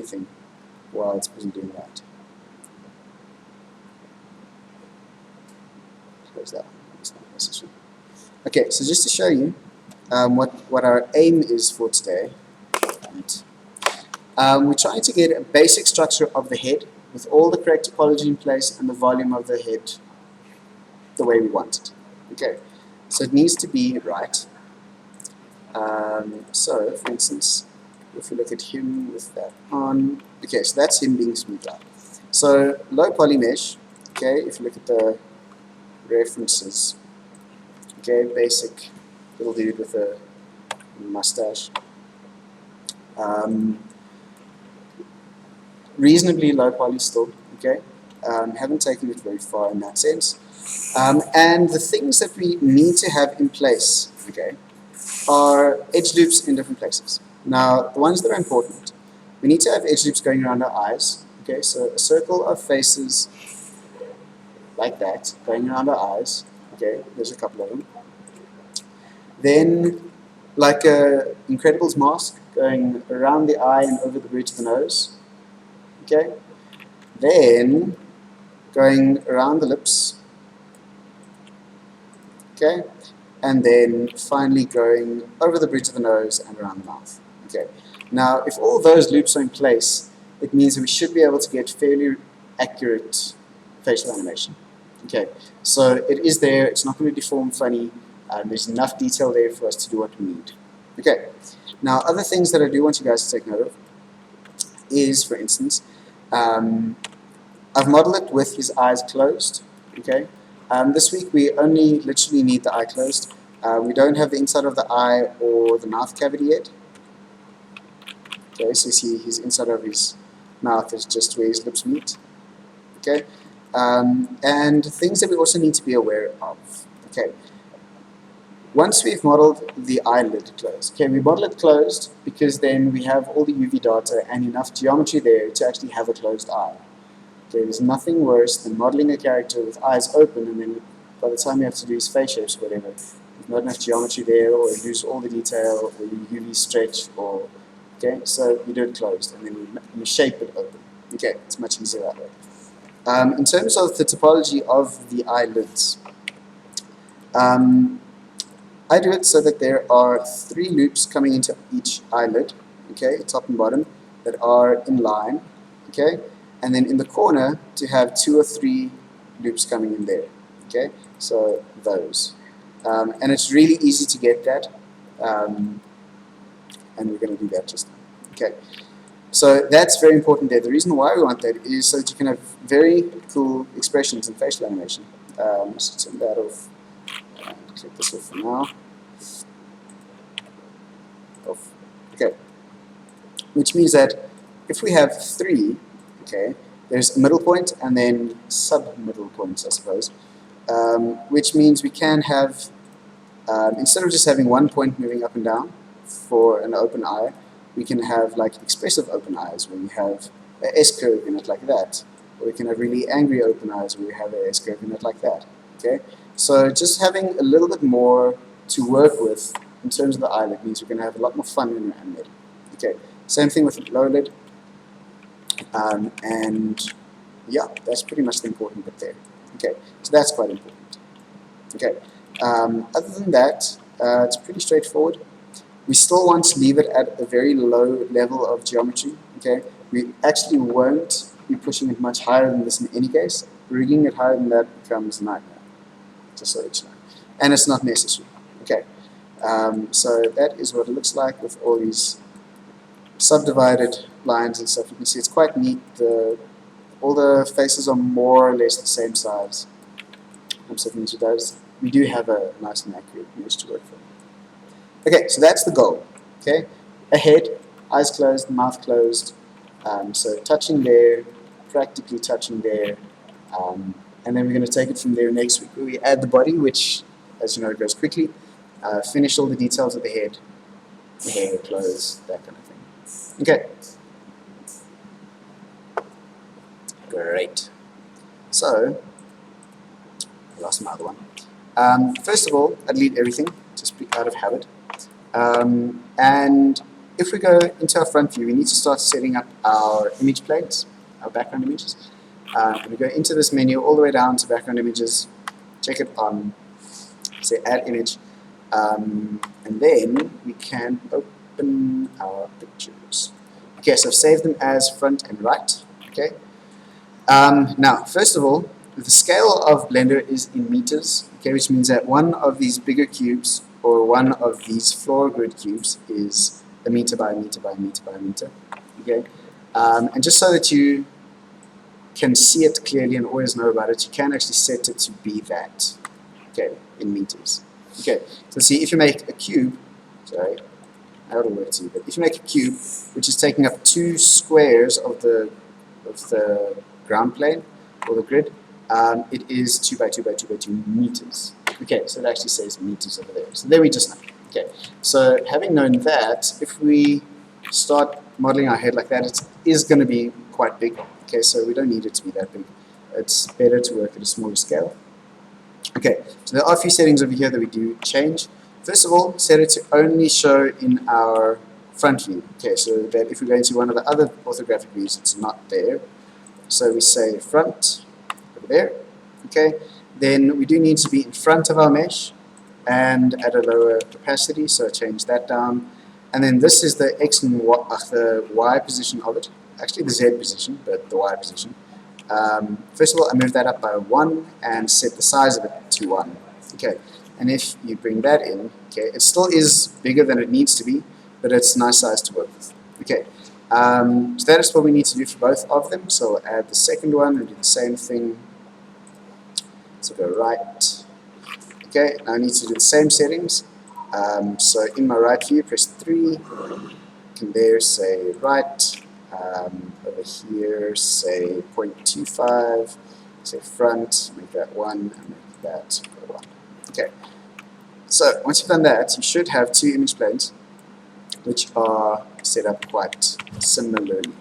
anything while it's busy doing that. Close that. It's not necessary. Okay, so just to show you what our aim is for today, we're trying to get a basic structure of the head with all the correct topology in place and the volume of the head the way we want it. Okay, so it needs to be right. So, for instance, if we look at him with that on, okay, so that's him being smoothed out. So, low poly mesh, okay, if you look at the references, okay, basic little dude with a mustache. Reasonably low poly still, okay, haven't taken it very far in that sense. And the things that we need to have in place, okay, are edge loops in different places. Now, the ones that are important, we need to have edge loops going around our eyes, okay, so a circle of faces like that, going around our eyes, okay, there's a couple of them. Then, like a Incredibles mask, going around the eye and over the bridge of the nose, okay, then going around the lips, okay, and then finally going over the bridge of the nose and around the mouth. Okay. Now, if all those loops are in place, it means that we should be able to get fairly accurate facial animation. Okay, so it is there, it's not going to deform funny, there's enough detail there for us to do what we need. Okay, now other things that I do want you guys to take note of is, for instance, I've modeled it with his eyes closed. Okay. This week we only literally need the eye closed. We don't have the inside of the eye or the mouth cavity yet. Okay, so you see his inside of his mouth is just where his lips meet. Okay, and things that we also need to be aware of. Okay, once we've modeled the eyelid closed, okay, we model it closed because then we have all the UV data and enough geometry there to actually have a closed eye. Okay, there's nothing worse than modeling a character with eyes open and then by the time you have to do his face shapes or whatever, there's not enough geometry there, or you lose all the detail, or you UV stretch, or okay, so you do it closed and then you shape it open. Okay, it's much easier that way. In terms of the topology of the eyelids, I do it so that there are 3 loops coming into each eyelid, okay, top and bottom, that are in line, okay, and then in the corner to have 2 or 3 loops coming in there, okay, so those. And it's really easy to get that, and we're going to do that just now. Okay, so that's very important there. The reason why we want that is so that you can have very cool expressions in facial animation. Let's turn that off. Click this off for now. Off. Okay. Which means that if we have 3, okay, there's a middle point and then sub-middle points, I suppose, which means we can have, instead of just having one point moving up and down for an open eye, we can have like expressive open eyes where we have an S-curve in it like that, or we can have really angry open eyes where we have an S-curve in it like that. Okay, so just having a little bit more to work with in terms of the eyelid means we're going to have a lot more fun when we're animating. Okay, same thing with the lower lid, and yeah, that's pretty much the important bit there. Okay, so that's quite important. Okay, other than that, it's pretty straightforward. We still want to leave it at a very low level of geometry. Okay, we actually won't be pushing it much higher than this in any case. Rigging it higher than that becomes a nightmare, just so you know. And it's not necessary. Okay, so that is what it looks like with all these subdivided lines and stuff. You can see it's quite neat. All the faces are more or less the same size. We do have a nice and accurate image to work from. Okay, so that's the goal. Okay, a head, eyes closed, mouth closed. So touching there, practically touching there, and then we're going to take it from there next week. We add the body, which, as you know, goes quickly. Finish all the details of the head, the hair, clothes, that kind of thing. Okay. Great. So, I lost my other one. First of all, I delete everything, just out of habit. And if we go into our front view, we need to start setting up our image planes, our background images. And we go into this menu all the way down to background images, check it on, say add image, and then we can open our pictures. Okay, so I've saved them as front and right. Okay. Now, first of all, the scale of Blender is in meters, okay, which means that one of these bigger cubes or one of these floor grid cubes is a meter by a meter by a meter by a meter. Okay, and just so that you can see it clearly and always know about it, you can actually set it to be that. Okay, in meters. Okay, so see if you make a cube, sorry, that'll work too, but if you make a cube which is taking up 2 squares of the ground plane or the grid, it is 2 by 2 by 2 by 2 meters. Okay, so it actually says meters over there. So there we just know. Okay, so having known that, if we start modeling our head like that, it is going to be quite big. Okay, so we don't need it to be that big. It's better to work at a smaller scale. Okay, so there are a few settings over here that we do change. First of all, set it to only show in our front view. Okay, so that if we go into one of the other orthographic views, it's not there. So we say front over there. Okay, then we do need to be in front of our mesh and at a lower opacity, so change that down. And then this is the X and Y, the Y position of it. Actually the Z position, but the Y position. First of all, I move that up by 1 and set the size of it to 1. Okay, and if you bring that in, okay, it still is bigger than it needs to be, but it's a nice size to work with. Okay, so that is what we need to do for both of them. So I'll add the second one and do the same thing. So go right. Okay, now I need to do the same settings. So in my right view, press 3. Can there say right. Over here, say 0.25. Say front. Make that 1 and make that 1. Okay. So once you've done that, you should have 2 image planes, which are set up quite similarly.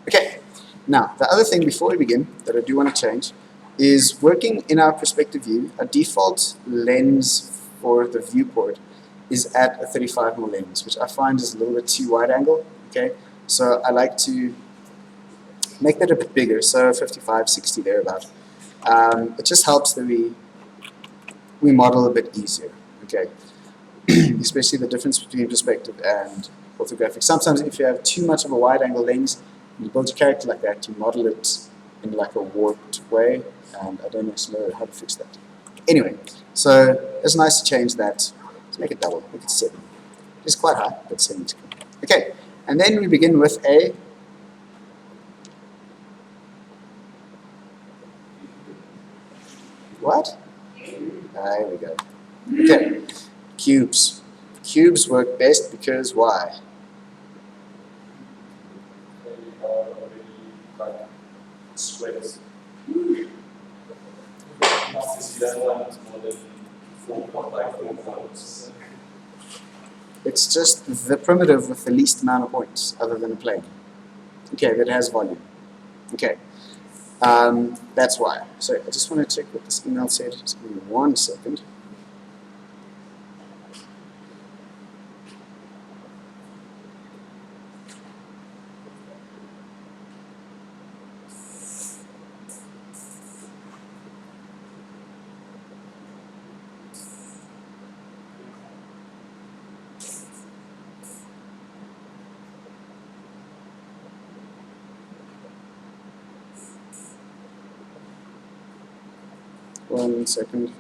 Okay. Now the other thing before we begin that I do want to change is working in our perspective view. A default lens for the viewport is at a 35mm lens, which I find is a little bit too wide angle. Okay, so I like to make that a bit bigger, so 55, 60 thereabout. It just helps that we model a bit easier. Okay, especially the difference between perspective and orthographic. Sometimes if you have too much of a wide angle lens, you build your character like that, you model it in like a warped way, and I don't actually know how to fix that. Anyway, so it's nice to change that. Let's make it double, make it 7. It's quite high, but 7 is good. Okay, and then we begin with a what? There we go. Okay, cubes. Cubes work best because why? Squares. It's just the primitive with the least amount of points other than a plane. Okay, that has volume. Okay, that's why. So I just want to check what this email said. Just give me 1 second. One second.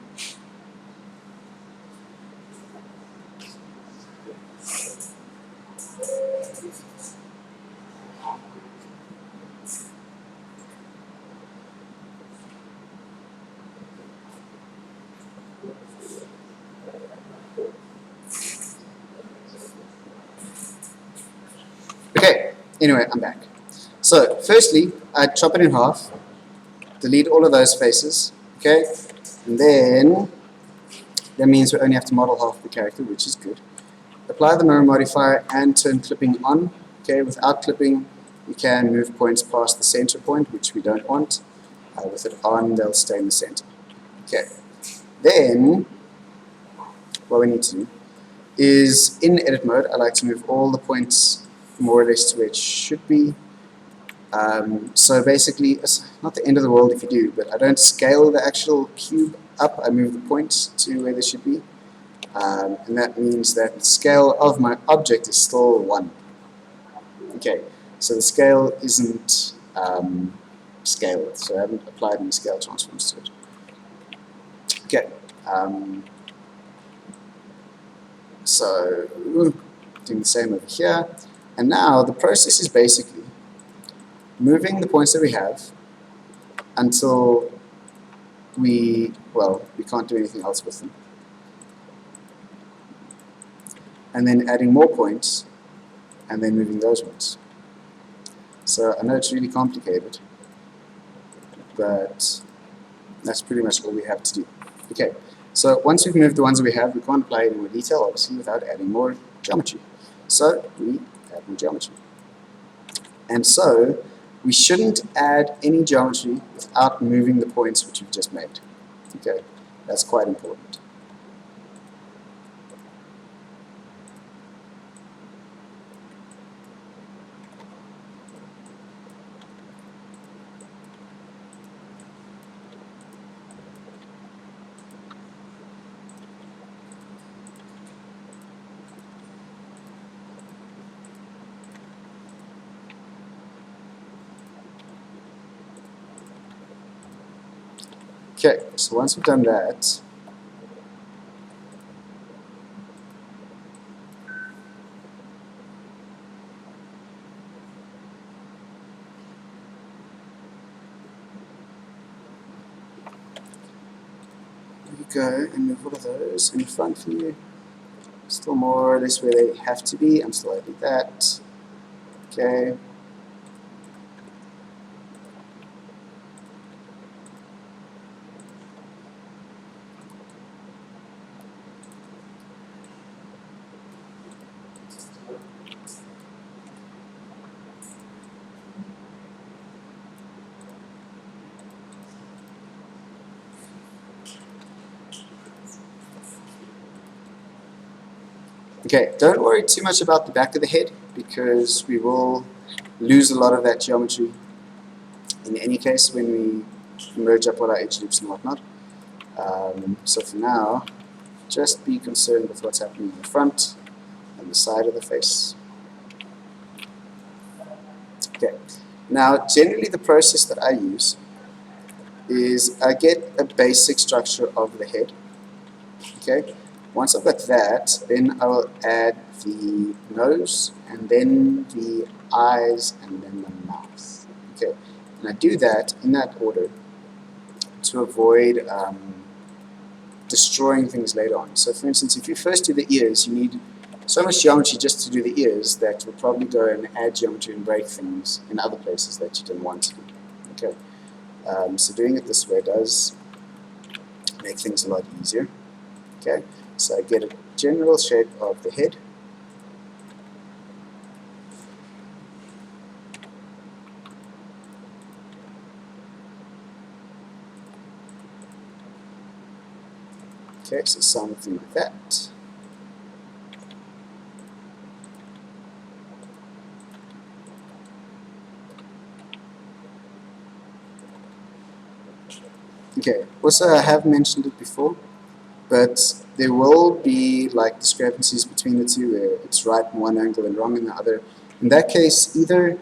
Okay, anyway, I'm back. So, firstly, I chop it in half, delete all of those faces, okay, and then that means we only have to model half the character, which is good. Apply the mirror modifier and turn clipping on. Okay, without clipping, you can move points past the center point, which we don't want. With it on, they'll stay in the center. Okay, then what we need to do is in edit mode, I like to move all the points more or less to where it should be. So basically, it's not the end of the world if you do, but I don't scale the actual cube up, I move the points to where they should be. And that means that the scale of my object is still 1. Okay, so the scale isn't scaled, so I haven't applied any scale transforms to it. Okay, so doing the same over here, and now the process is basically moving the points that we have until we can't do anything else with them, and then adding more points and then moving those ones. So I know it's really complicated, but that's pretty much all we have to do. Okay, so once we've moved the ones that we have, we can't apply any more detail, obviously, without adding more geometry. So we add more geometry. And so we shouldn't add any geometry without moving the points which we've just made. Okay, that's quite important. Okay, so once we've done that, we go and move all of those in front view, still more or less where they have to be. I'm still adding that. Okay. Okay, don't worry too much about the back of the head because we will lose a lot of that geometry in any case when we merge up all our edge loops and whatnot. So for now, just be concerned with what's happening in the front and the side of the face. Okay, now generally the process that I use is I get a basic structure of the head. Okay, once I've got that, then I will add the nose, and then the eyes, and then the mouth. Okay, and I do that in that order to avoid destroying things later on. So for instance, if you first do the ears, you need so much geometry just to do the ears that you'll probably go and add geometry and break things in other places that you didn't want to do. Okay, so doing it this way does make things a lot easier. Okay, so I get a general shape of the head. Okay, so something like that. Okay, also I have mentioned it before, but there will be like discrepancies between the two where it's right in one angle and wrong in the other. In that case, either,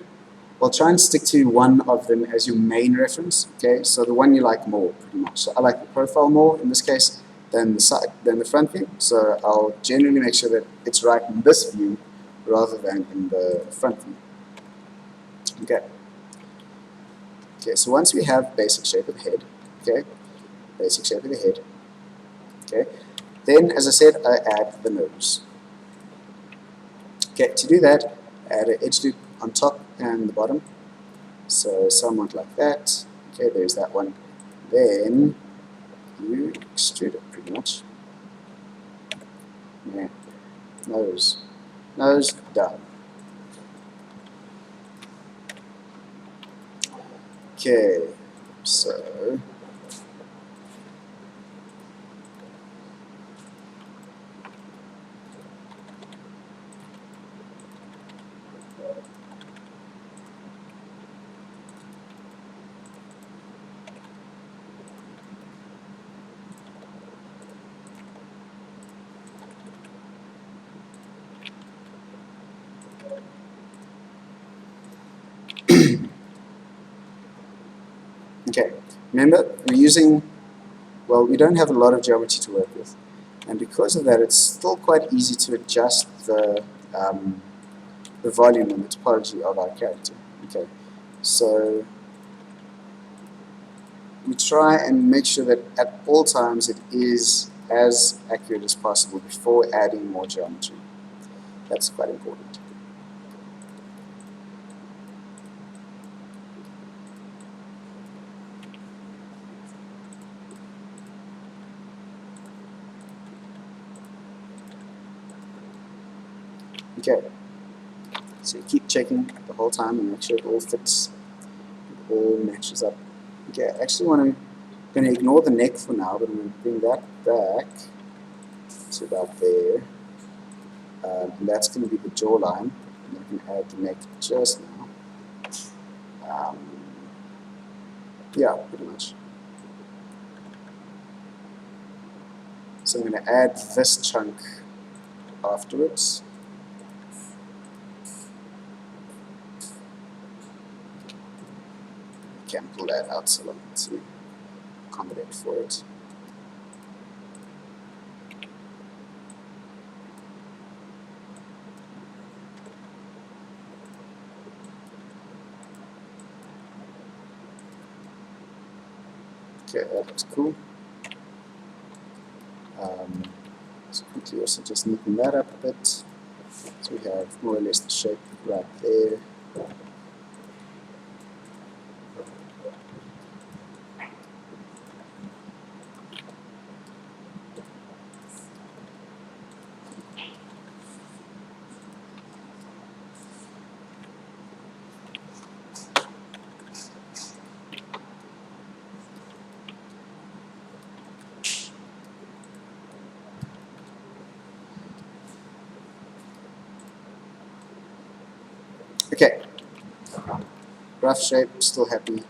well, try and stick to one of them as your main reference, okay? So the one you like more, pretty much. So I like the profile more in this case than the front view. So I'll generally make sure that it's right in this view rather than in the front view. Okay. Okay, so once we have basic shape of the head, okay, basic shape of the head, okay, then as I said, I add the nose. Okay, to do that, add an edge loop on top and the bottom. So somewhat like that. Okay, there's that one. Then you extrude it pretty much. Yeah. Nose. Nose done. Okay, so Okay, remember we're using, well, we don't have a lot of geometry to work with, and because of that it's still quite easy to adjust the volume and the topology of our character. Okay, so we try and make sure that at all times it is as accurate as possible before adding more geometry. That's quite important. Okay, so you keep checking the whole time and make sure it all fits, it all matches up. Okay, I actually going to ignore the neck for now, but I'm going to bring that back to about there. And that's going to be the jawline. And I can add the neck just now. Yeah, pretty much. So I'm going to add this chunk afterwards. Can pull that out so long to accommodate for it. Okay, that looks cool. So quickly also just neaten that up a bit. So we have more or less the shape right there. Okay, rough shape, still happy.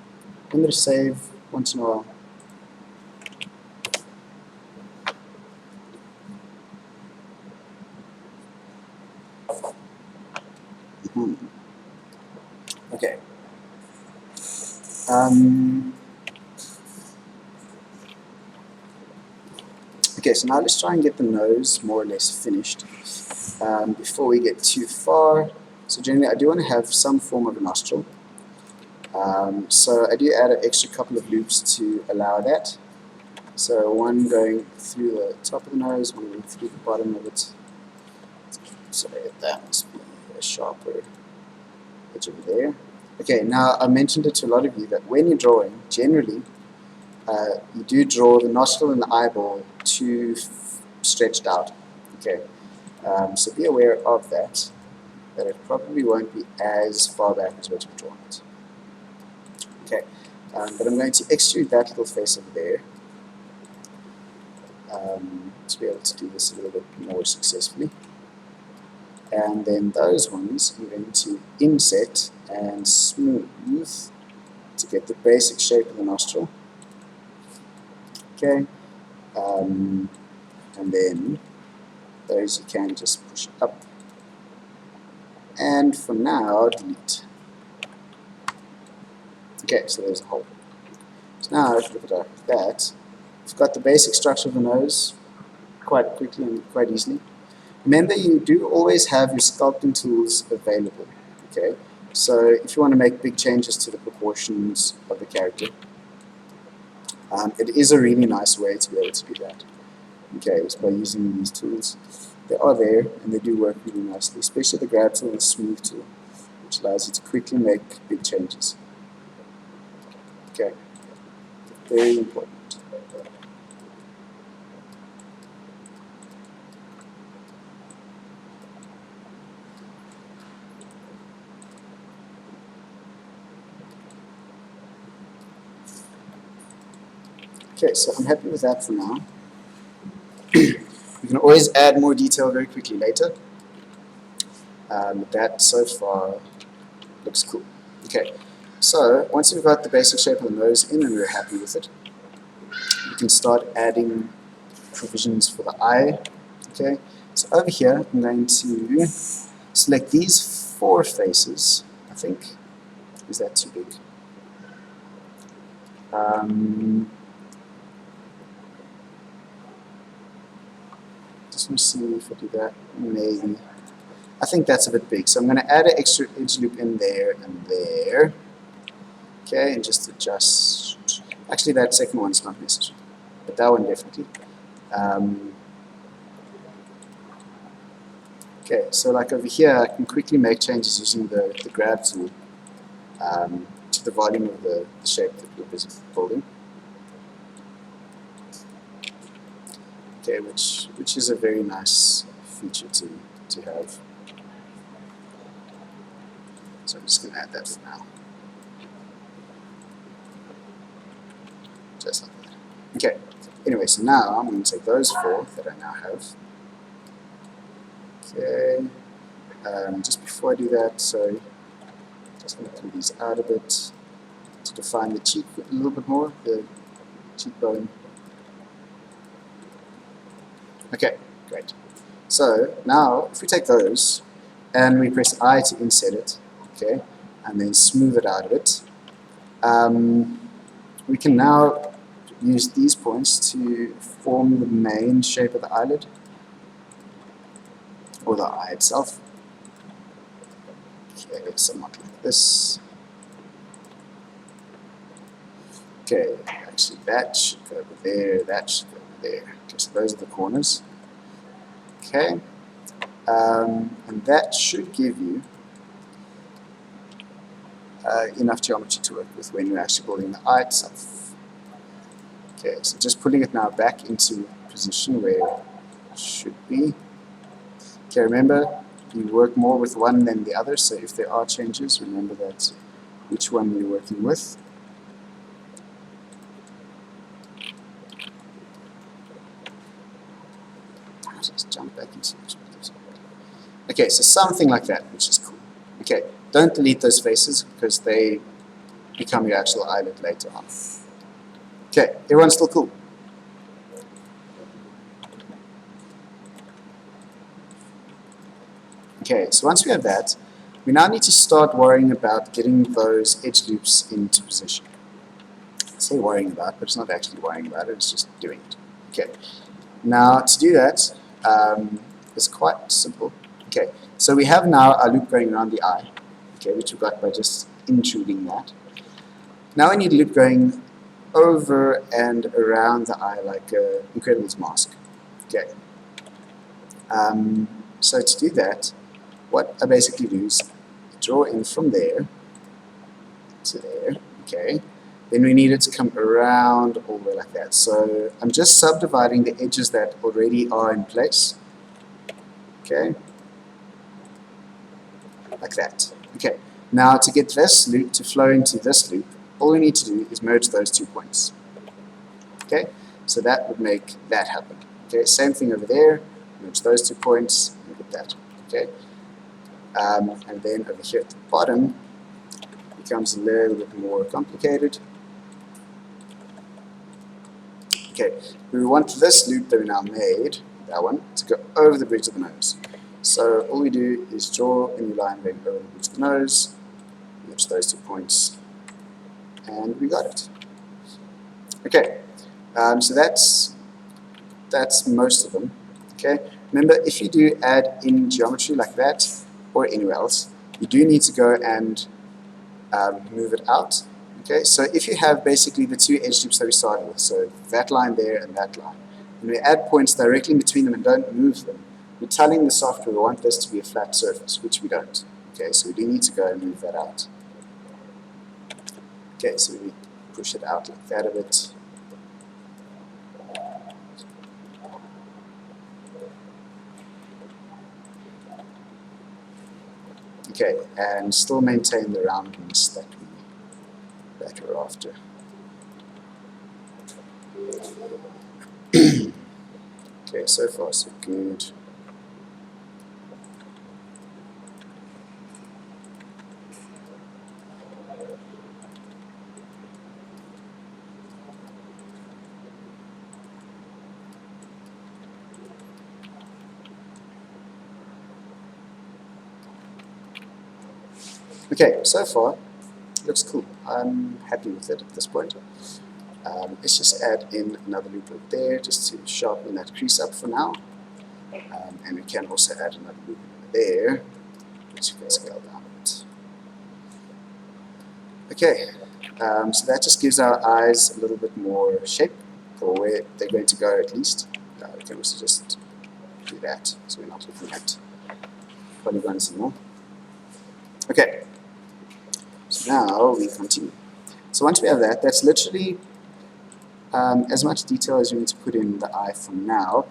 I'm going to save once in a while. Okay. Okay, so now let's try and get the nose more or less finished before we get too far. So generally I do want to have some form of a nostril. So I do add an extra couple of loops to allow that. So one going through the top of the nose, one going through the bottom of it. So that must be a sharper edge over there. Okay, now I mentioned it to a lot of you that when you're drawing, generally you do draw the nostril and the eyeball too stretched out. Okay, so be aware of that it probably won't be as far back as what you've drawn it. Okay, but I'm going to extrude that little face over there to be able to do this a little bit more successfully. And then those ones I'm going to inset and smooth to get the basic shape of the nostril. Okay, and then those you can just push up. And for now, delete. Okay, so there's a hole. So now, if you look at that, we've got the basic structure of the nose quite quickly and quite easily. Remember, you do always have your sculpting tools available. Okay, so if you want to make big changes to the proportions of the character, it is a really nice way to be able to do that. Okay, it's by using these tools. They are there and they do work really nicely, especially the grab tool and the smooth tool, which allows you to quickly make big changes. Okay, very important. Okay, so I'm happy with that for now. You can always add more detail very quickly later. That so far looks cool. Okay, so once you've got the basic shape of the nose in and we're happy with it, you can start adding provisions for the eye. Okay, so over here I'm going to select these 4 faces. I think, is that too big? Just want to see if I do that. Maybe. I think that's a bit big, so I'm going to add an extra edge loop in there and there. Okay, and just adjust. Actually, that second one's not necessary, but that one definitely. Okay, so like over here, I can quickly make changes using the grab tool to the volume of the shape that we're busy building. Okay, which is a very nice feature to have. So I'm just going to add that for now. Just like that. Okay, anyway, so now I'm going to take those four that I now have. Okay, just before I do that, so just going to pull these out a bit to define the cheek a little bit more, the cheekbone. Okay, great. So now, if we take those and we press I to inset it, okay, and then smooth it out a bit, we can now use these points to form the main shape of the eyelid, or the eye itself. Okay, somewhat like this. Okay, actually that should go over there, that should go over there. Okay, so those are the corners. Okay, and that should give you enough geometry to work with when you're actually building the eye itself. Okay, so just putting it now back into position where it should be. Okay, remember, you work more with one than the other, so if there are changes, remember that which one you're working with. I'll just jump back into it. Okay, so something like that, which is cool. Okay, don't delete those faces because they become your actual eyelid later on. Okay, everyone's still cool? Okay, so once we have that, we now need to start worrying about getting those edge loops into position. I say worrying about, but it's not actually worrying about it, it's just doing it. Okay, now to do that, it's quite simple. Okay, so we have now a loop going around the eye, okay, which we got by just intruding that. Now we need a loop going over and around the eye like an Incredibles mask. Okay. So to do that, what I basically do is draw in from there to there, okay. Then we need it to come around all the way like that. So I'm just subdividing the edges that already are in place, okay, like that. Okay, now to get this loop to flow into this loop, all we need to do is merge those 2 points. Okay, so that would make that happen. Okay, same thing over there, merge those 2 points, and get that. Okay, and then over here at the bottom, it becomes a little bit more complicated. Okay, we want this loop that we now made, that one, to go over the bridge of the nose. So all we do is draw a new line going over the bridge of the nose, merge those 2 points, and we got it. Okay, so that's most of them. Okay, remember, if you do add in geometry like that or anywhere else, you do need to go and move it out. Okay, so if you have basically the 2 edge loops that we started with, so that line there and that line, and we add points directly in between them and don't move them, we're telling the software we want this to be a flat surface, which we don't. Okay, so we do need to go and move that out. Okay, so we push it out like that a bit. Okay, and still maintain the roundness that we're after. Okay, so far so good. Okay, so far Looks cool. I'm happy with it at this point. Let's just add in another loop over there just to sharpen that crease up for now. And we can also add another loop over there, which you can scale down a bit. Okay, so that just gives our eyes a little bit more shape, or where they're going to go at least. We can also just do that, so we're not looking at polygons anymore. Okay, so now we continue. So once we have that, that's literally as much detail as you need to put in the eye for now.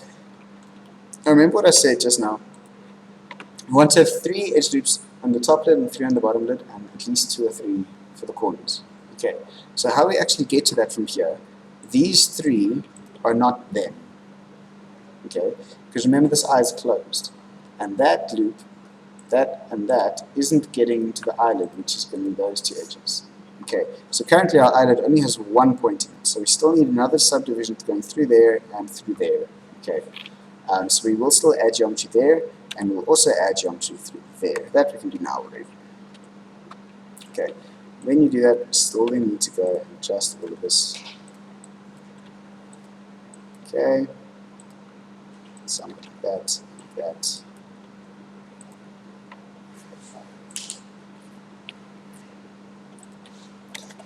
Now remember what I said just now. We want to have 3 edge loops on the top lid and 3 on the bottom lid, and at least 2 or 3 for the corners. Okay, so how we actually get to that from here, these 3 are not them. Okay, because remember this eye is closed, and that loop, that and that, isn't getting to the eyelid, which is going to be those 2 edges. Okay, so currently our eyelid only has 1 point in it, so we still need another subdivision going through there and through there. Okay, so we will still add geometry there, and we'll also add geometry through there. That we can do now already. Okay, when you do that, we still then need to go and adjust all of this. Okay, something like that, like that.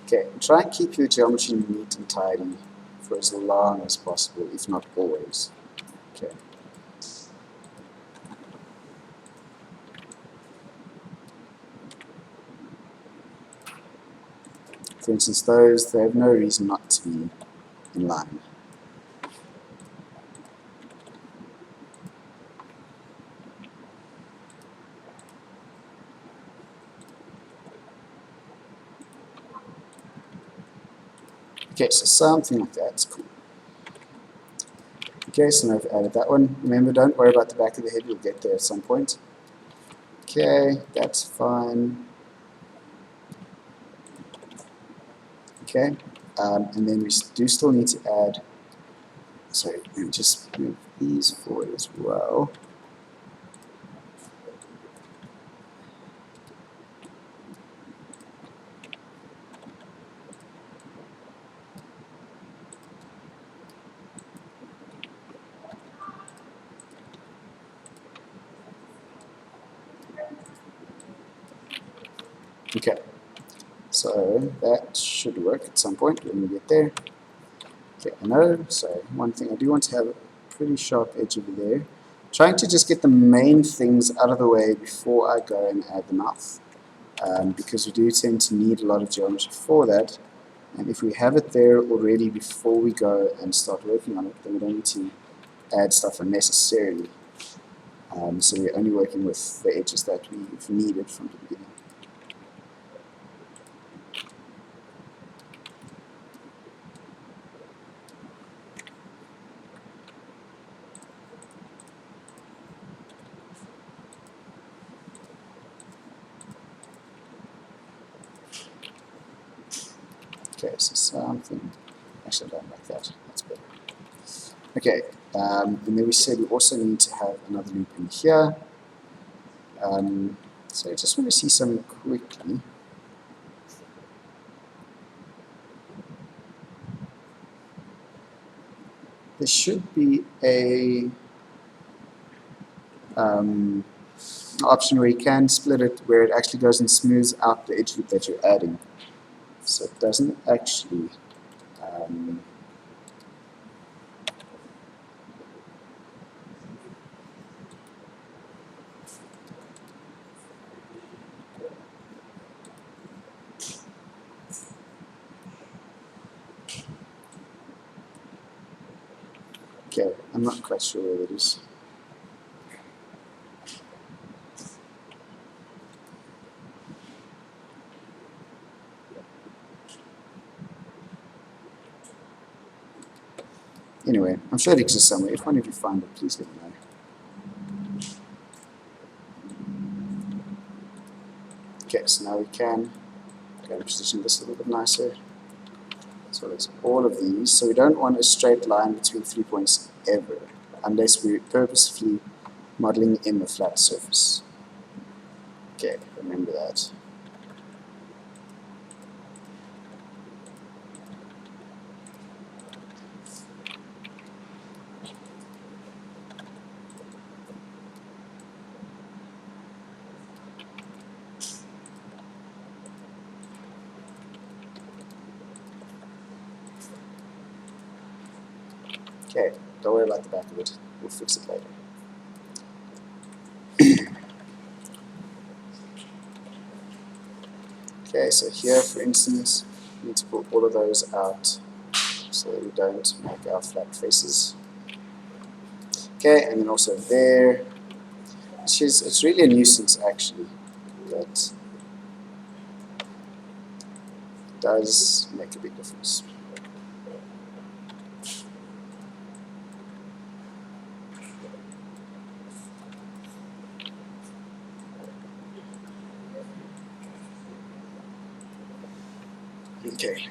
Okay, try and keep your geometry neat and tidy for as long as possible, if not always. Okay. For instance, those, they have no reason not to be in line. Okay, so something like that is cool. Okay, so now I've added that one. Remember, don't worry about the back of the head, we'll get there at some point. Okay, that's fine. Okay, and then we do still need to add, sorry, let me just move these forward as well. Okay, so that should work at some point when we get there. Okay, I know, so one thing I do want to have a pretty sharp edge over there. Trying to just get the main things out of the way before I go and add the mouth. Because we do tend to need a lot of geometry for that. And if we have it there already before we go and start working on it, then we don't need to add stuff unnecessarily. So we're only working with the edges that we've needed from the beginning. Okay, so something, actually I don't like that, that's better. Okay, and then we said we also need to have another loop in here. So I just want to see something quickly. There should be a option where you can split it, where it actually goes and smooths out the edge loop that you're adding. So it doesn't actually okay, I'm not quite sure where that is. Anyway, I'm sure it exists somewhere. If one of you find it, please let me know. Okay, so now we can go and position this a little bit nicer. So there's all of these. So we don't want a straight line between 3 points ever, unless we're purposefully modeling in a flat surface. Okay, remember that. Okay, don't worry about the back of it. We'll fix it later. Okay, so here, for instance, we need to pull all of those out so that we don't make our flat faces. Okay, and then also there, which is, it's really a nuisance actually, but it does make a big difference. Okay.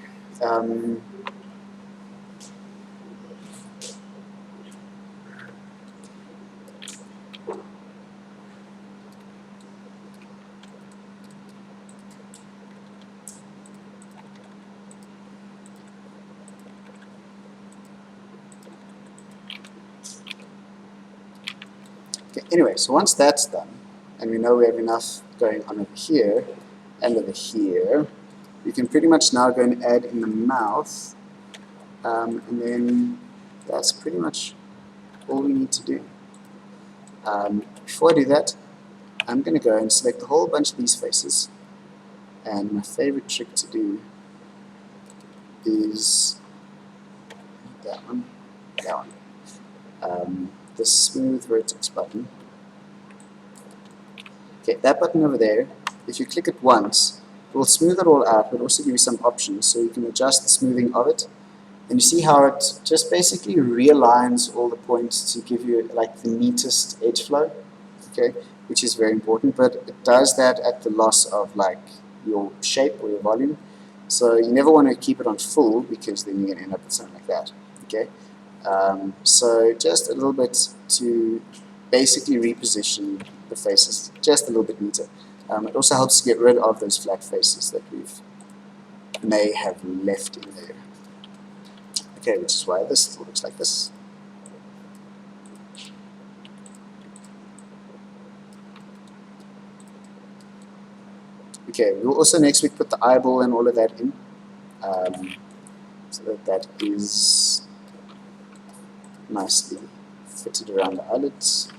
Okay, anyway, so once that's done, and we know we have enough going on over here and over here, we can pretty much now go and add in the mouth, and then that's pretty much all we need to do. Before I do that, I'm going to go and select a whole bunch of these faces, and my favorite trick to do is that one, the smooth vertex button. Okay, that button over there, if you click it once, it will smooth it all out, but also give you some options, so you can adjust the smoothing of it. And you see how it just basically realigns all the points to give you like the neatest edge flow, okay, which is very important, but it does that at the loss of like your shape or your volume. So you never want to keep it on full, because then you're going to end up with something like that, okay. So just a little bit to basically reposition the faces just a little bit neater. It also helps to get rid of those flat faces that may have left in there. Okay, which is why this looks like this. Okay, we'll also next week put the eyeball and all of that in, so that that is nicely fitted around the eyelids.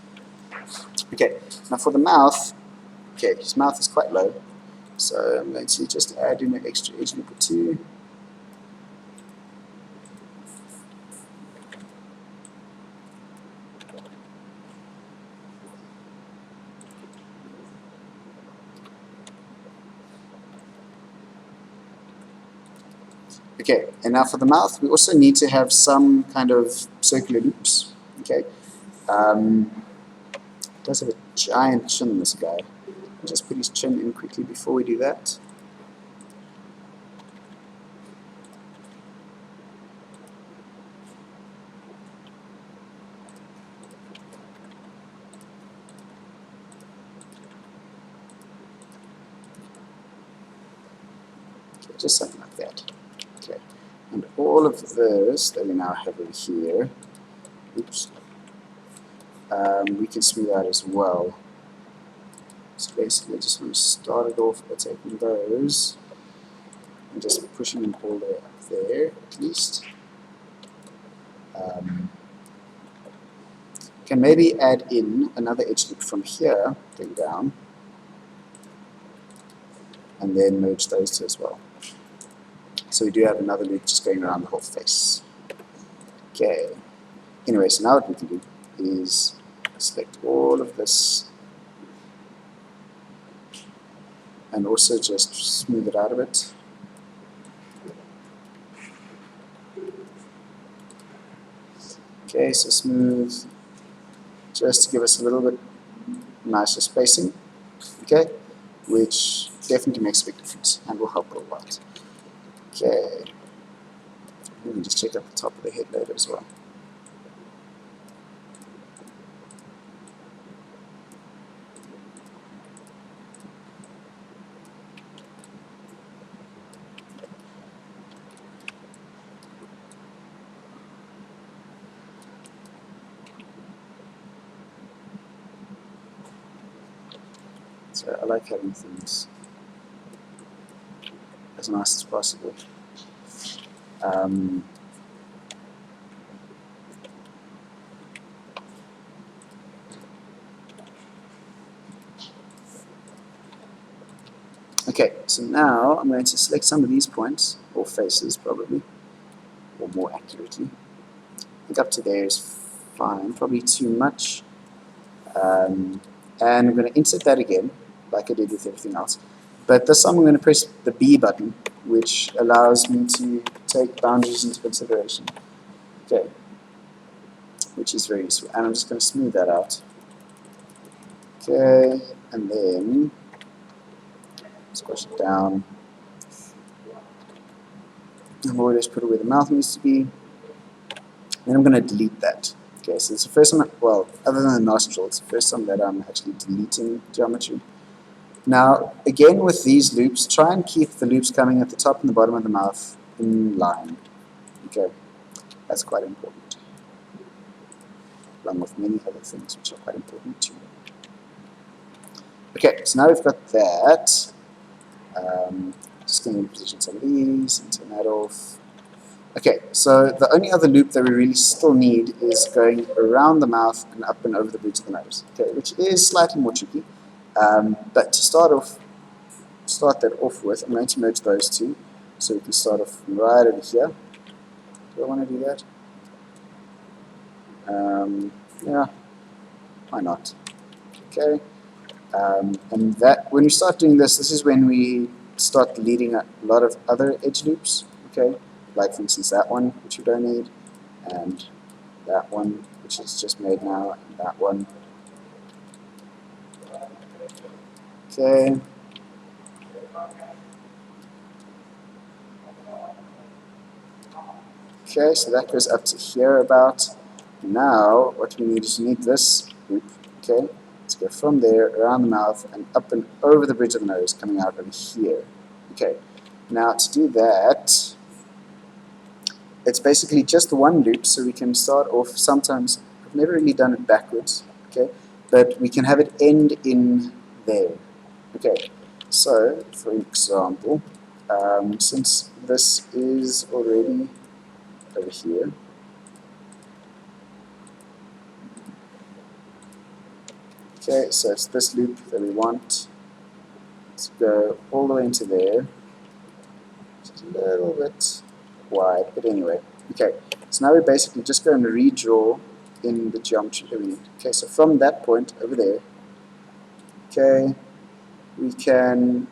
Okay, now for the mouth, okay, his mouth is quite low, so I'm going to just add in an extra edge loop or two. Okay, and now for the mouth, we also need to have some kind of circular loops. Okay, does have a giant chin, this guy. I'll just put his chin in quickly before we do that. Okay, just something like that. Okay, and all of this that we now have over here, oops, we can smooth out as well. So basically, I just want to start it off by taking those and just pushing them all the way up there, at least. Can maybe add in another edge loop from here, going down, and then merge those two as well. So we do have another loop just going around the whole face. Okay. Anyway, so now what we can do is select all of this and also just smooth it out a bit. Okay, so smooth, just to give us a little bit nicer spacing, okay, which definitely makes a big difference and will help a lot. Okay, let me just check out the top of the head later as well. So I like having things as nice as possible. Okay, so now I'm going to select some of these points, or faces probably, or more accurately. I think up to there is fine, probably too much. And I'm going to insert that again, like I did with everything else. But this time I'm going to press the B button, which allows me to take boundaries into consideration. Okay, which is very useful. And I'm just going to smooth that out. Okay, and then squash it down. I've always put it where the mouth needs to be. Then I'm going to delete that. Okay, so it's the first time, well, other than the nostril, it's the first time that I'm actually deleting geometry. Now, again with these loops, try and keep the loops coming at the top and the bottom of the mouth in line. Okay, that's quite important. Along with many other things which are quite important too. Okay, so now we've got that. Just going to position some of these and turn that off. Okay, so the only other loop that we really still need is going around the mouth and up and over the bridge of the nose. Okay, which is slightly more tricky. But to start that off with, I'm going to merge those two. So we can start off right over here. Do I want to do that? Yeah, why not? Okay. And that when we start doing this, this is when we start deleting a lot of other edge loops. Okay, like for instance that one, which we don't need, and that one, which is just made now, and that one. Okay. Okay, so that goes up to here about. Now, what we need is we need this loop. Okay, let's go from there around the mouth and up and over the bridge of the nose, coming out over here. Okay, now to do that, it's basically just one loop, so we can start off. Sometimes I've never really done it backwards. Okay, but we can have it end in there. Okay, so for example, since this is already over here. Okay, so it's this loop that we want. Let's go all the way into there. Just a little bit wide, but anyway. Okay, so now we basically just go and redraw in the geometry that we need. Okay, so from that point over there, okay, we can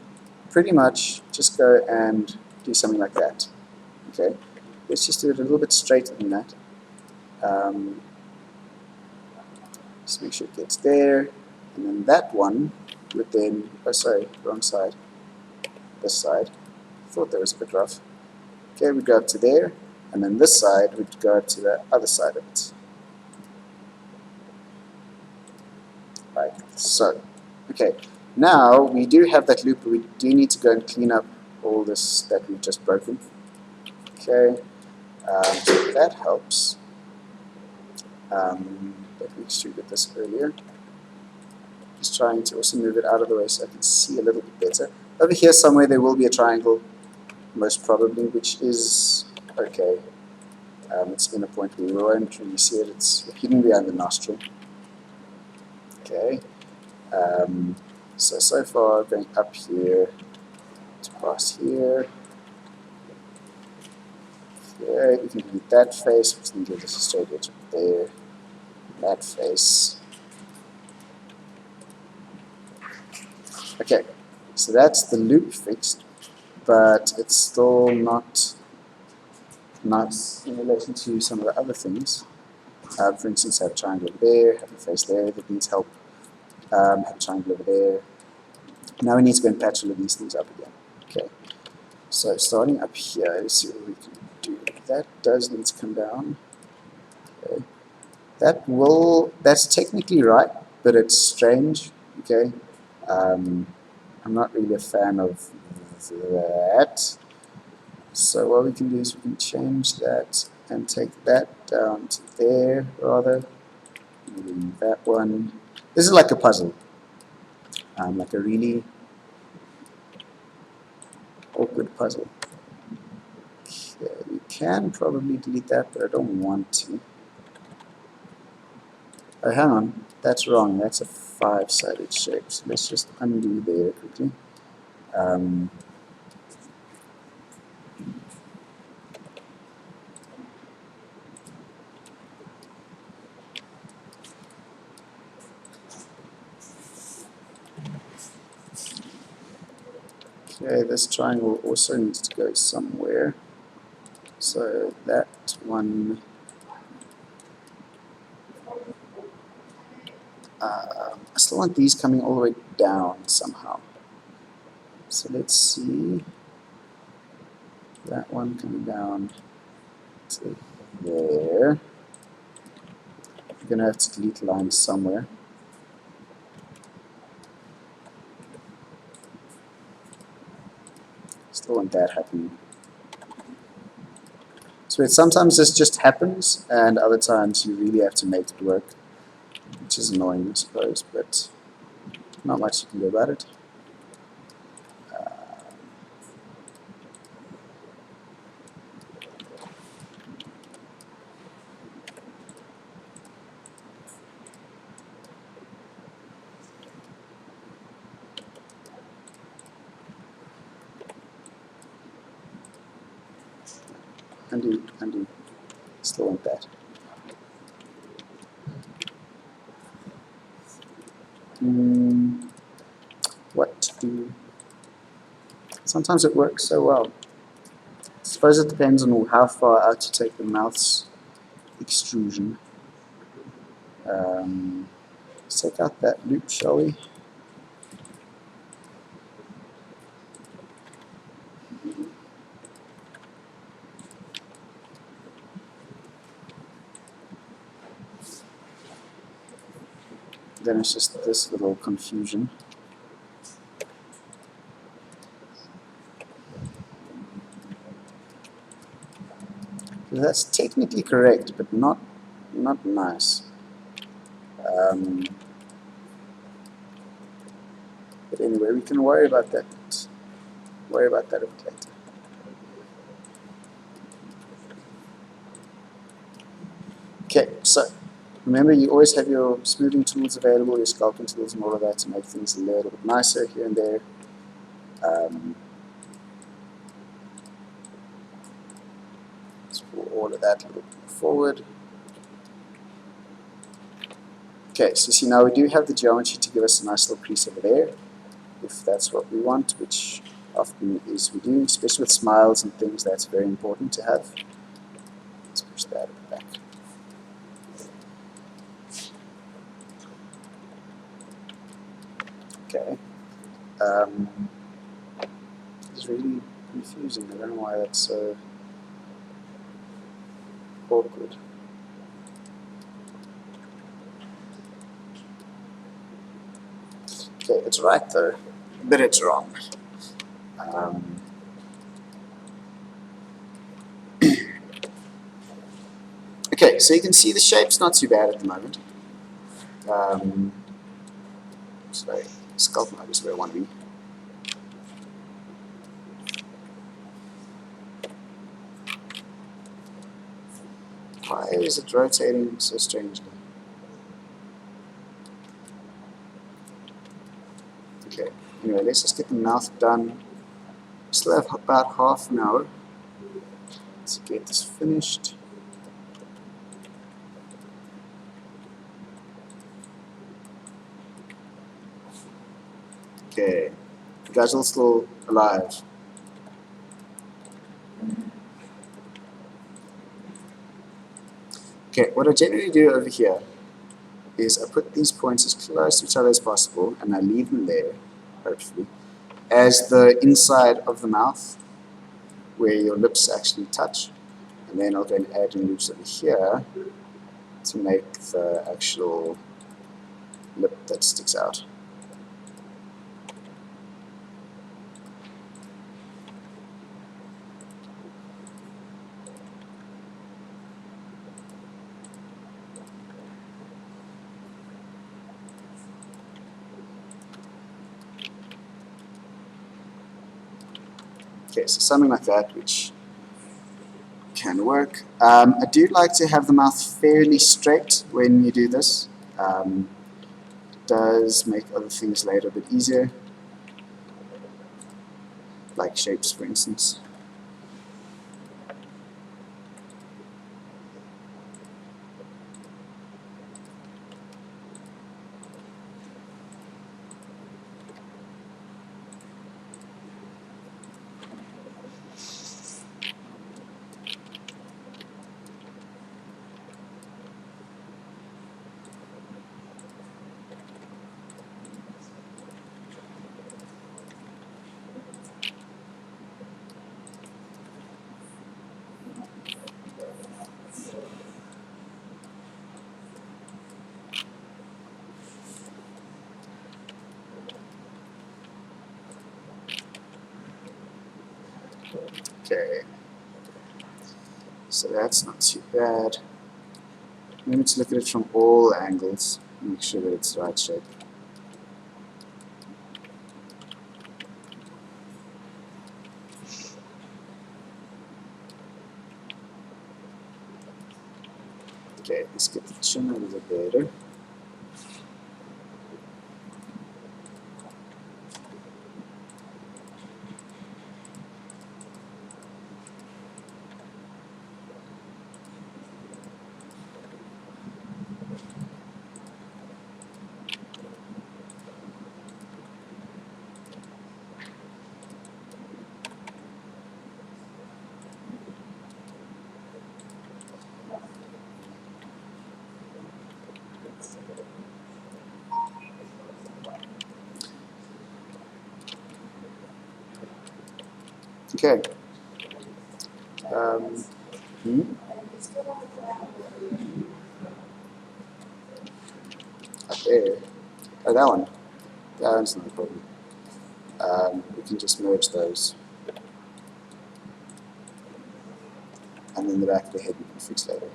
pretty much just go and do something like that. Okay, let's just do it a little bit straighter than that. Just make sure it gets there. And then that one would then, oh sorry, wrong side, this side. Thought that was a bit rough. Okay, we'd go up to there, and then this side would go up to the other side of it. Like so. Okay, now we do have that loop, but we do need to go and clean up all this that we've just broken. Okay, so that helps. Let me extruded this earlier. Just trying to also move it out of the way so I can see a little bit better. Over here somewhere there will be a triangle, most probably, which is okay. It's in a point where we won't really see it. It's hidden behind the nostril. Okay. So far going up here, to pass here. Okay, we can do that face, which then gives us a straight edge up there. That face. Okay, so that's the loop fixed, but it's still not nice in relation to some of the other things. For instance, have a triangle over there, have a face there that needs help, have a triangle over there. Now we need to go and patch all of these things up again. Okay, so starting up here, let's see what we can do. That does need to come down. Okay, that's technically right, but it's strange. Okay. I'm not really a fan of that. So what we can do is we can change that and take that down to there rather. Maybe that one. This is like a puzzle. Like a really awkward puzzle. Okay, we can probably delete that, but I don't want to. Oh, hang on. That's wrong. That's a 5-sided shape. So let's just undo there quickly. Um, okay, this triangle also needs to go somewhere. So that one, I still want these coming all the way down somehow. So let's see, that one coming down to there. I'm going to have to delete lines somewhere. Still want that happening. So sometimes this just happens, and other times you really have to make it work, which is annoying, I suppose, but not much you can do about it. Undo, still want that. What to do? Sometimes it works so well. I suppose it depends on how far out you take the mouth's extrusion. Let's take out that loop, shall we? Then it's just this little confusion. So that's technically correct, but not nice. But anyway, we can worry about that. Worry about that a bit later. Okay, so remember you always have your smoothing tools available, your sculpting tools and all of that to make things a little bit nicer here and there. Let's pull all of that a little bit forward. Okay, so see now we do have the geometry to give us a nice little crease over there, if that's what we want, which often is we do, especially with smiles and things, that's very important to have. Let's push that at the back. Okay. It's really confusing. I don't know why that's so awkward. Okay, it's right though, but it's wrong. Okay, so you can see the shape's not too bad at the moment. Sorry, sculpt mode is where I want to be. Why is it rotating so strangely? Okay, anyway, let's just get the mouth done. Still have about half an hour to get this finished. Okay, you guys are still alive. Okay, what I generally do over here is I put these points as close to each other as possible, and I leave them there, hopefully, as the inside of the mouth, where your lips actually touch. And then I'll go and add in loops over here to make the actual lip that sticks out. Okay, so something like that, which can work. I do like to have the mouth fairly straight when you do this. It does make other things later a bit easier. like shapes, for instance. Okay, so that's not too bad. Maybe to look at it from all angles, make sure that it's the right shape. Okay, let's get the chin a little better. Okay. Hmm? Up there. Oh, that one. That one's not a problem. We can just merge those. And then the back of the head we can fix later.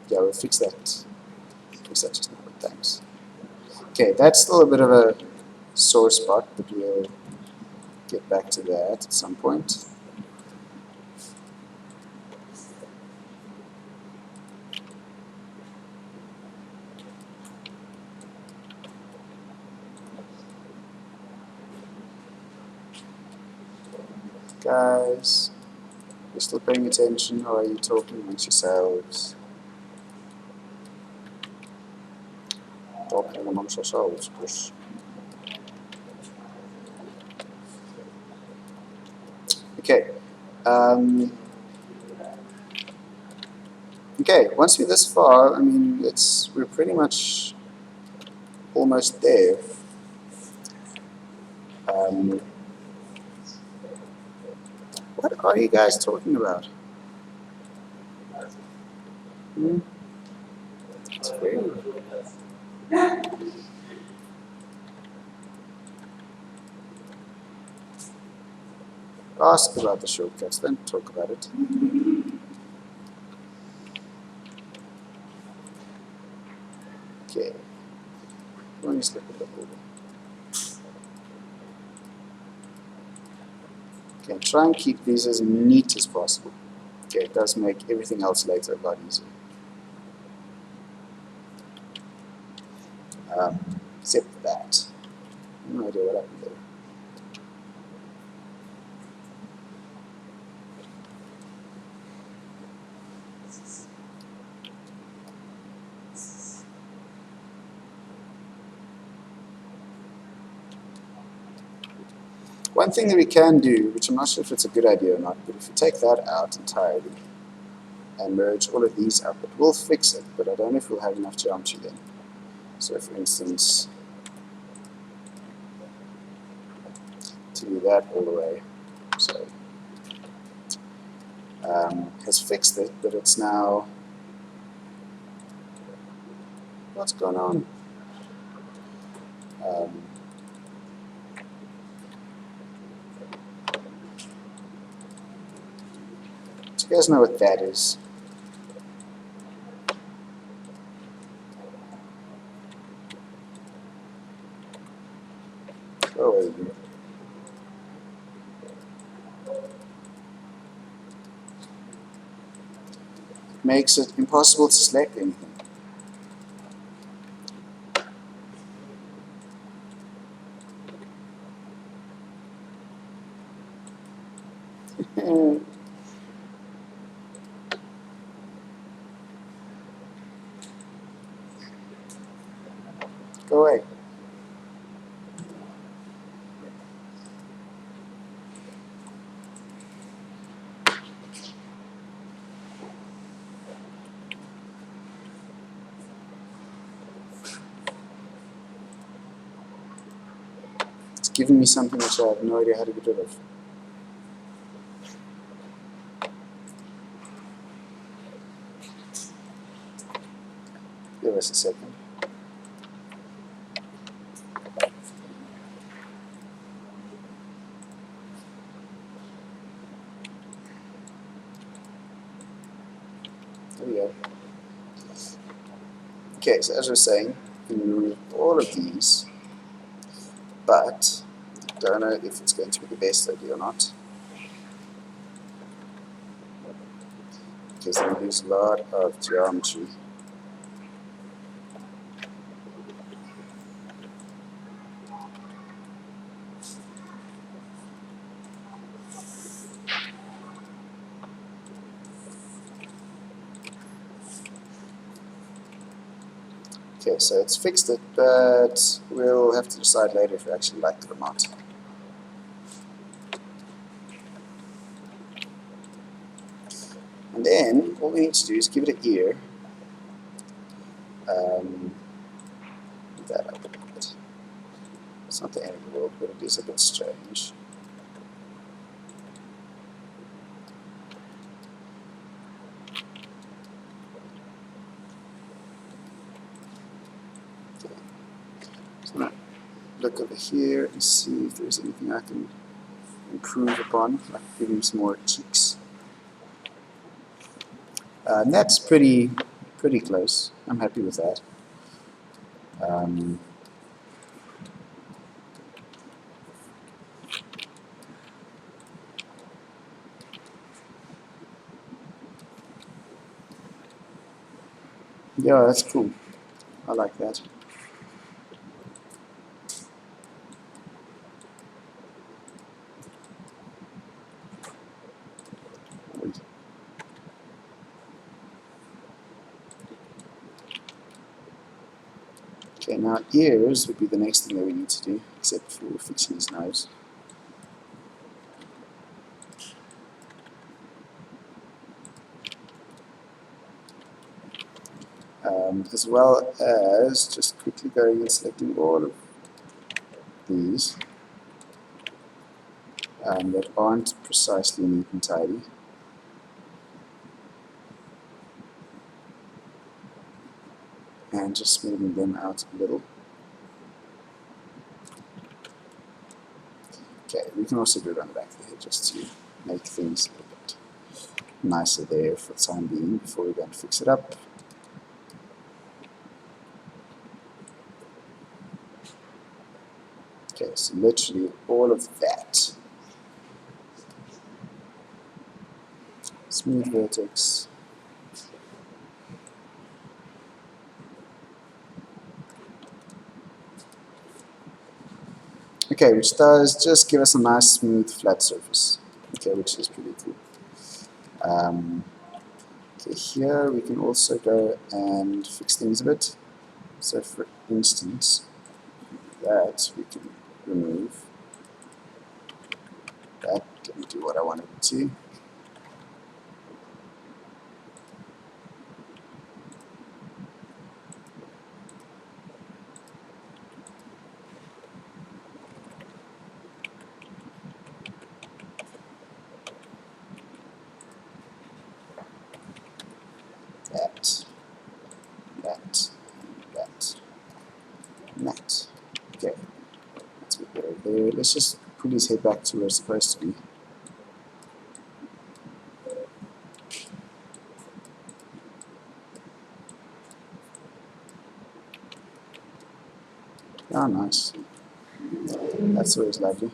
Yeah, we'll fix that. Fix that just now, thanks. Okay, that's still a bit of a sore spot, but we'll get back to that at some point. Guys, you're still paying attention, or are you talking amongst yourselves? Talking amongst yourselves, Chris. Okay. Okay, once we're this far, I mean, we're pretty much almost there. What are you guys talking about? Hmm? It's very... Ask about the shortcuts, then talk about it. Okay. Let me just look at the order. Okay, try and keep these as neat as possible. Okay, it does make everything else later a lot easier. Except that. No idea what happened there. One thing that we can do, which I'm not sure if it's a good idea or not, but if we take that out entirely and merge all of these up, it will fix it, but I don't know if we'll have enough geometry then. So for instance, to do that all the way, so has fixed it, but it's now, what's going on? Do you guys know what that is? Go away, you. It makes it impossible to select anything. Go away. It's giving me something which I have no idea how to get rid of. Give us a second. There we go. Okay, so as I was saying, we can remove all of these, but I don't know if it's going to be the best idea or not, because then we lose a lot of geometry. Okay, so it's fixed it, but we'll have to decide later if we actually like it or not. And then all we need to do is give it an ear. Move that up a little bit. It's not the end of the world, but it is a bit strange. Okay. So I'm going to look over here and see if there's anything I can improve upon, like give him some more cheeks. And that's pretty close. I'm happy with that. Yeah, that's cool. I like that. Wait. Okay, now ears would be the next thing that we need to do, except for fixing his nose. As well as just quickly going and selecting all of these that aren't precisely neat and tidy. And just smoothing them out a little. Okay, we can also do it on the back of the head just to make things a little bit nicer there for the time being before we go and fix it up. Okay, so literally all of that. Smooth vertex. Okay, which does just give us a nice smooth flat surface. Okay, which is pretty cool. Okay, here we can also go and fix things a bit. So for instance, that we can remove. That didn't do what I wanted it to. That, and that. Okay, that's a bit better there. Let's just pull his head back to where it's supposed to be. Ah, nice. That's always lovely.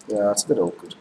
Yeah, it's a bit awkward.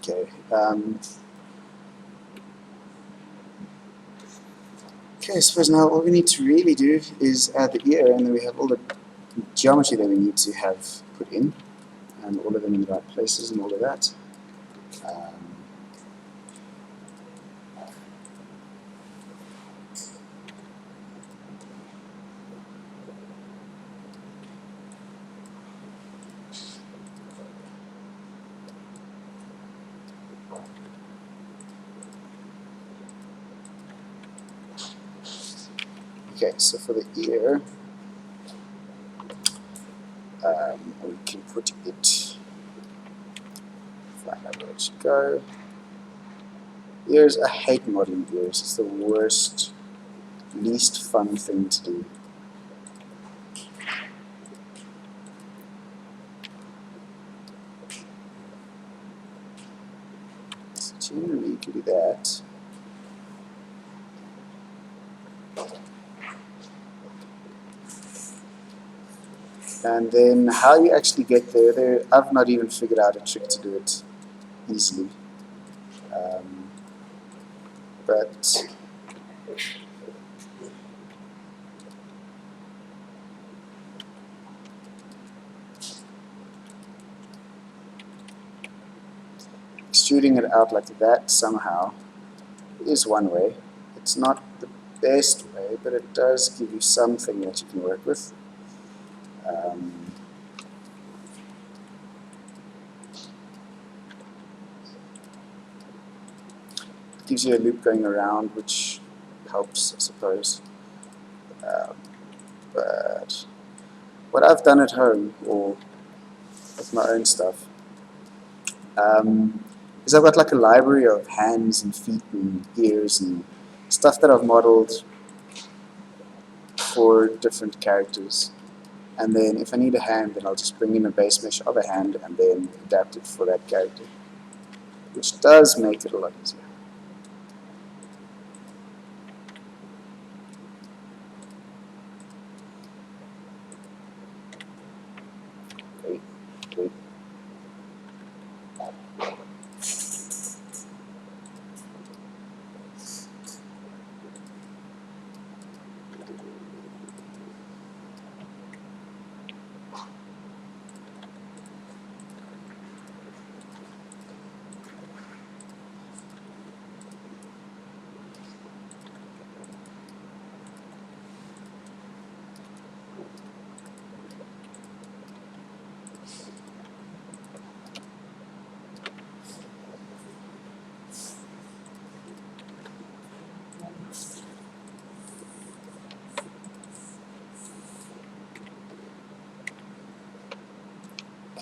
Okay. Okay, I suppose now all we need to really do is add the ear, and then we have all the geometry that we need to have put in, and all of them in the right places and all of that. Okay, so for the ear, we can put it, find out where it should go. Ears, I hate modeling ears. It's the worst, least fun thing to do. So generally you can do that. And then how you actually get there, I've not even figured out a trick to do it easily. But extruding it out like that somehow is one way. It's not the best way, but it does give you something that you can work with. It gives you a loop going around, which helps, I suppose. But what I've done at home, or with my own stuff, is I've got like a library of hands and feet and ears and stuff that I've modeled for different characters. And then if I need a hand, then I'll just bring in a base mesh of a hand and then adapt it for that character, which does make it a lot easier. Great, great.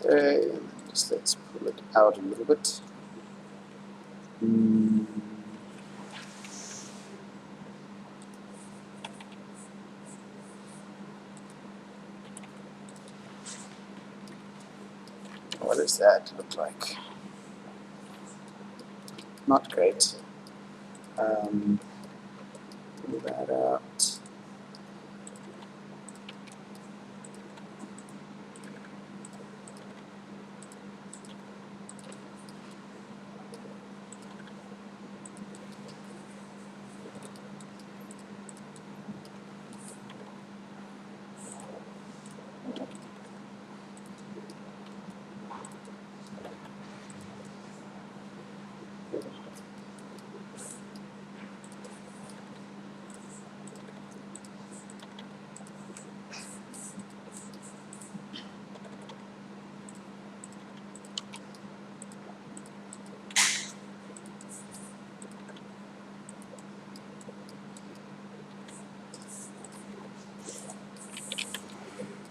Okay, just let's pull it out a little bit. What does that look like? Not great. Pull that out.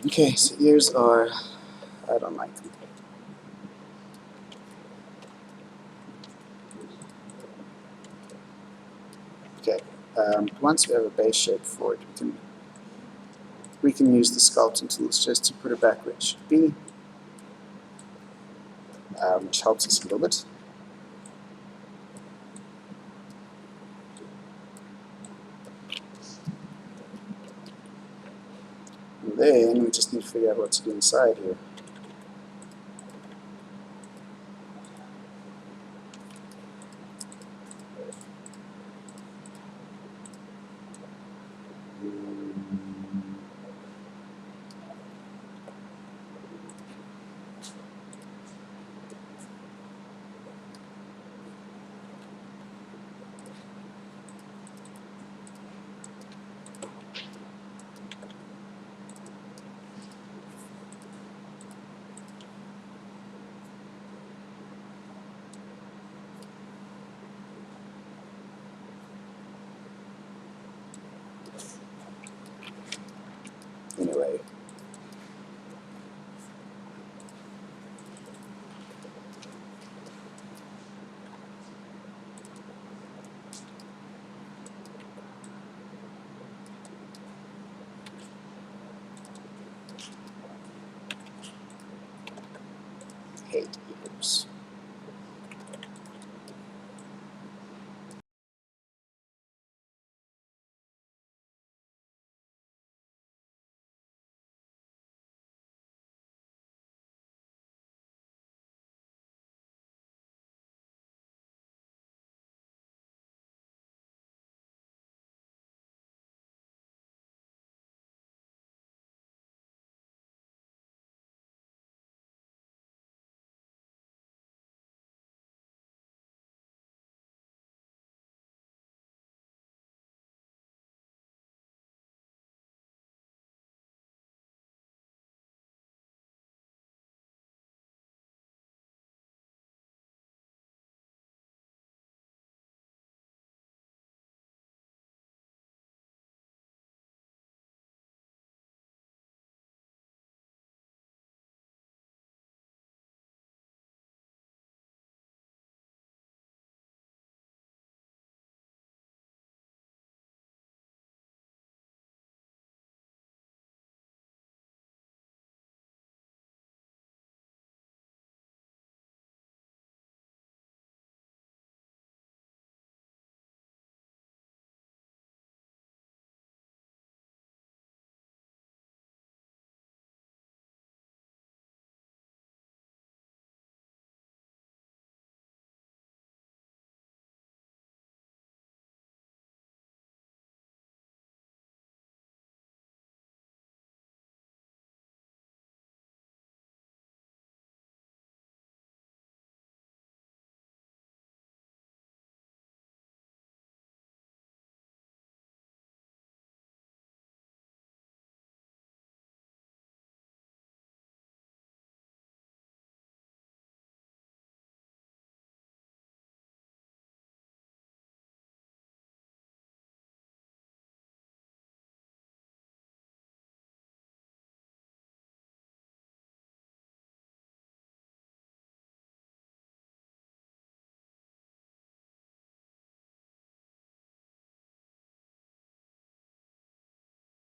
Okay, so ears are, I don't like them. Okay, once we have a base shape for it, we can use the sculpting tools just to put it back where it should be, which helps us a little bit. And then we just need to figure out what to do inside here. hate ears.